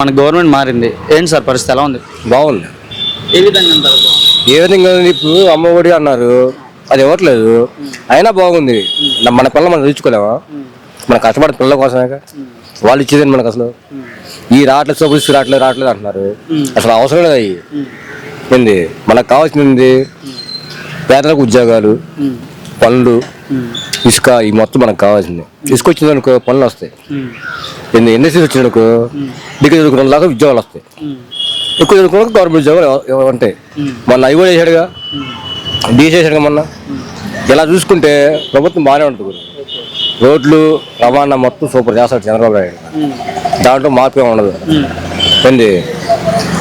మన గవర్నమెంట్ మారింది. ఏంటి సార్ పరిస్థితి ఎలా ఉంది? బాగుంది. ఏ విధంగా అంటారు? ఏ విధంగా ఇప్పుడు అమ్మ ఒడి అన్నారు, అది ఇవ్వట్లేదు. అయినా బాగుంది. మన పిల్లలు మనం చదువుకోలేమా? మన కష్టపడే పిల్లల కోసమే వాళ్ళు ఇచ్చేదండి మనకు. అసలు ఈ రావట్లేదు, సోపులు రావట్లేదు అంటున్నారు. అసలు అవసరం లేదు. అవి ఏంది మనకు కావాల్సింది? పేదలకు ఉద్యోగాలు, పనులు, ఇసుక, ఈ మొత్తం మనకు కావాల్సింది. ఇసుక వచ్చిందనుకో పనులు వస్తాయి. ఇండస్ట్రీస్ వచ్చిందనుకో డిగ్రీ చదువుకున్న దాకా ఉద్యోగాలు వస్తాయి. ఎక్కువ చదువుకున్న గవర్నమెంట్ ఉద్యోగాలు ఉంటాయి. మొన్న అవి కూడా చేశాడుగా, చేశాడుగా మొన్న. ఇలా చూసుకుంటే ప్రభుత్వం బాగానే ఉంటుంది. రోడ్లు, రవాణా మొత్తం సూపర్ చేస్తాడు చంద్రబాబు నాయుడు. దాంట్లో మార్పు ఏమి ఉండదు. ఏంది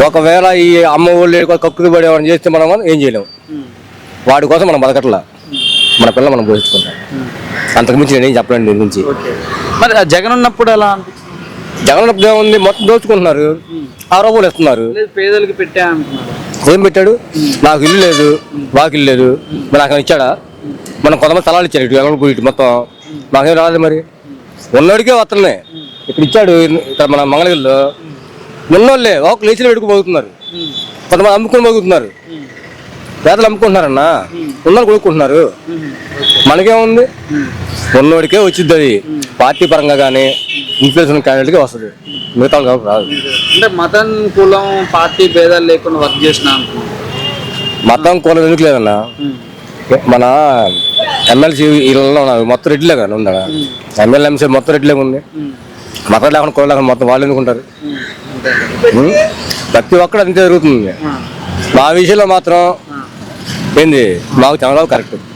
ఒకవేళ ఈ అమ్మ ఒళ్ళు కక్కులు పడి ఏమైనా చేస్తే మనం ఏం చేయలేము. వాడి కోసం మనం బతకట్లా, మన పిల్లలు మనం పోషించుకుంటాం. అంతకుమించి నేనేం చెప్పలేను దీని గురించి. మరి జగన్ ఉన్నప్పుడు ఎలా అనిపించింది? జగన్ ఉన్నప్పుడు ఏముంది, మొత్తం దోచుకుంటున్నారు. 6 రూపాయలు ఇస్తున్నారు. పేదలకు పెట్టా అంటున్నారు. ఏం పెట్టాడు? నాకు ఇల్లు లేదు, వాకిల్లు లేదు. మరి నాకు ఇచ్చాడా? మనం కొంతమంది స్థలాలు ఇచ్చాడు ఇటు ఎక్కడ ఇటు మొత్తం. మాకేం రాలేదు. మరి ఉన్నోడికే వస్తున్నాయి. ఇక్కడ ఇచ్చాడు. ఇక్కడ మన మంగళగిరిలో ఉన్నోళ్ళే ఒక లేచిన పెట్టుకు పోతున్నారు. కొంతమంది అమ్ముకుని పోతున్నారు. పేదలు అమ్ముకుంటున్నారన్నా, ఉన్నోళ్ళు కొనుక్కుంటున్నారు. మనకేముంది? ఉన్నోడికే వచ్చింది. అది పార్టీ పరంగా కానీ ఇన్ఫ్లుయెన్స్ ఉన్న క్యాండిడేట్కే వస్తుంది. మిగతా కాబట్టి రాదు. అంటే మతం, కులం, పార్టీ భేదాలు లేకుండా వర్క్ చేసిన మతం కులం ఎందుకు లేదన్నా? మన ఎమ్మెల్సీ ఇళ్ళలో ఉన్నారు మొత్తం రెడ్డిలే కానీ ఉందా? ఎమ్మెల్యే ఎంసీ మొత్తం రెడ్డిలే ఉంది. మతం లేకుండా కులం లేకుండా మొత్తం వాళ్ళు ఎందుకుంటారు? ప్రతి ఒక్కడు అంతే జరుగుతుంది. మా విషయంలో మాత్రం ఏంది, మాకు చంద్రబాబు కరెక్ట్.